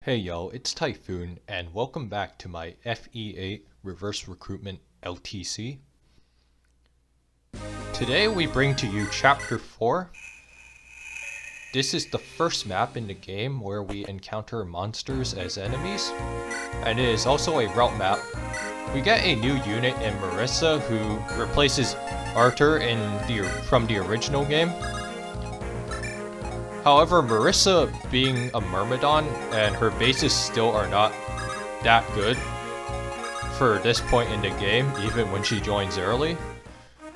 Hey yo, it's Typhoon, and welcome back to my FE8 Reverse Recruitment LTC. Today we bring to you Chapter 4. This is the first map in the game where we encounter monsters as enemies, and it is also a route map. We get a new unit in Marisa who replaces Arthur from the original game. However, Marisa being a Myrmidon and her bases still are not that good for this point in the game, even when she joins early.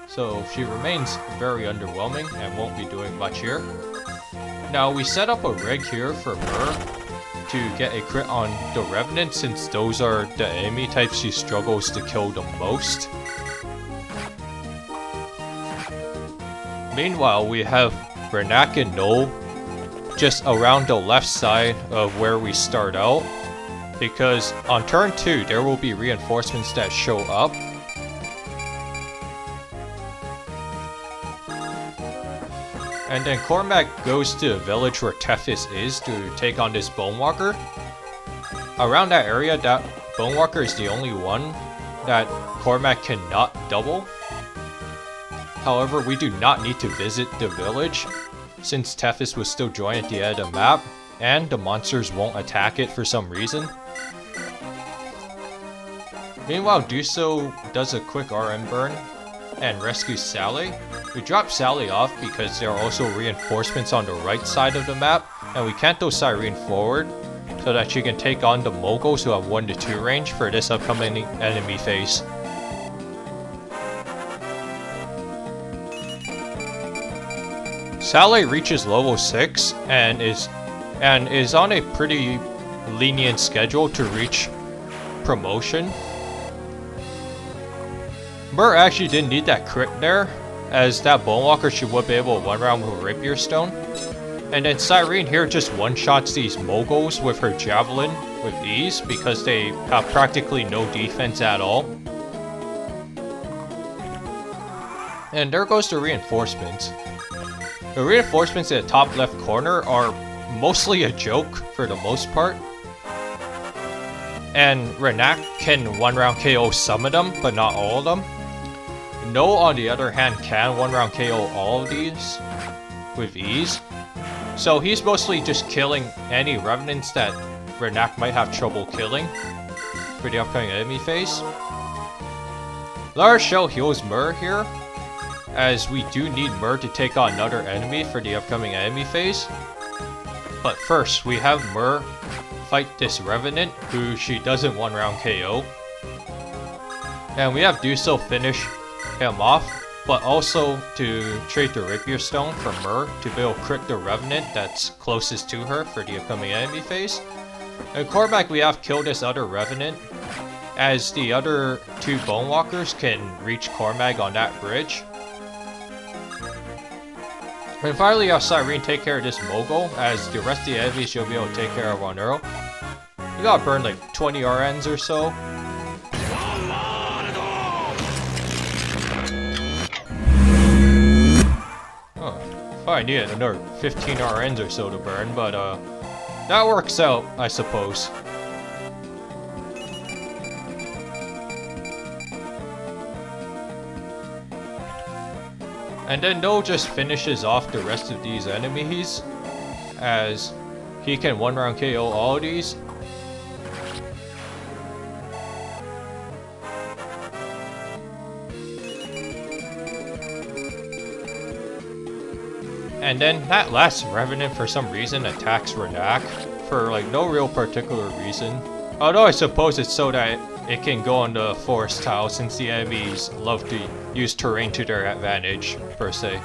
So she remains very underwhelming and won't be doing much here. Now we set up a rig here for Myrrh to get a crit on the Revenant, since those are the enemy types she struggles to kill the most. Meanwhile, we have Renak and Knoll just around the left side of where we start out, because on turn 2 there will be reinforcements that show up. And then Cormac goes to the village where Tethys is to take on this Bonewalker. Around that area, that Bonewalker is the only one that Cormac cannot double. However, we do not need to visit the village, since Tethys was still joined at the end of the map, and the monsters won't attack it for some reason. Meanwhile, Duso does a quick RM burn and rescues Saleh. We drop Saleh off because there are also reinforcements on the right side of the map, and we can't throw Cyrene forward so that she can take on the Moguls who have 1 to 2 range for this upcoming enemy phase. Saleh reaches level 6 and is on a pretty lenient schedule to reach promotion. Myrrh actually didn't need that crit there, as that Bonewalker she would be able to one round with rapierstone. And then Cyrene here just one-shots these Moguls with her javelin with ease because they have practically no defense at all. And there goes the reinforcements. The reinforcements in the top left corner are mostly a joke for the most part. And Renak can one round KO some of them, but not all of them. Knoll, on the other hand, can one round KO all of these with ease. So he's mostly just killing any Revenants that Renak might have trouble killing for the upcoming enemy phase. Large Shell heals Myrrh here, as we do need Myrrh to take on another enemy for the upcoming enemy phase. But first, we have Myrrh fight this Revenant, who she doesn't one round KO. And we have Duso finish him off, but also to trade the rapierstone for Myrrh to be able to crit the Revenant that's closest to her for the upcoming enemy phase. And Cormac, we have killed this other Revenant, as the other 2 Bonewalkers can reach Cormac on that bridge. And finally, have Cyrene take care of this Mogul, as the rest of the enemies you'll be able to take care of on Earl. You gotta burn like 20 RNs or so. I needed another 15 RNs or so to burn, but that works out, I suppose. And then Knoll just finishes off the rest of these enemies, as he can one round KO all of these. And then that last Revenant for some reason attacks Renak for like no real particular reason. Although I suppose it's so that it can go on the forest tile, since the enemies love to use terrain to their advantage, per se.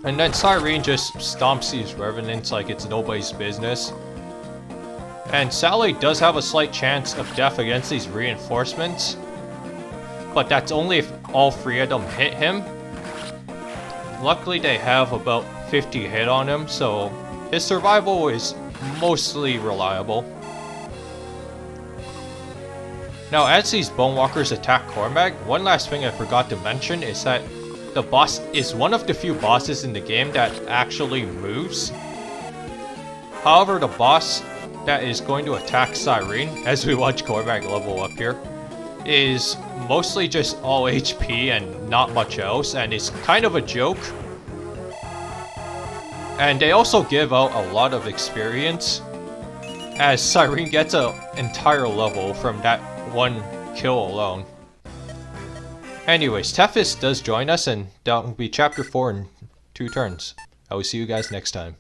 And then Cyrene just stomps these Revenants like it's nobody's business. And Saleh does have a slight chance of death against these reinforcements, but that's only if all 3 of them hit him. Luckily they have about 50 hit on him, so his survival is mostly reliable. Now, as these Bonewalkers attack Cormac, one last thing I forgot to mention is that the boss is one of the few bosses in the game that actually moves. However, the boss that is going to attack Cyrene as we watch Cormac level up here is mostly just all HP and not much else, and it's kind of a joke. And they also give out a lot of experience, as Cyrene gets an entire level from that one kill alone. Anyways, Tethys does join us, and that will be chapter 4 in 2 turns. I will see you guys next time.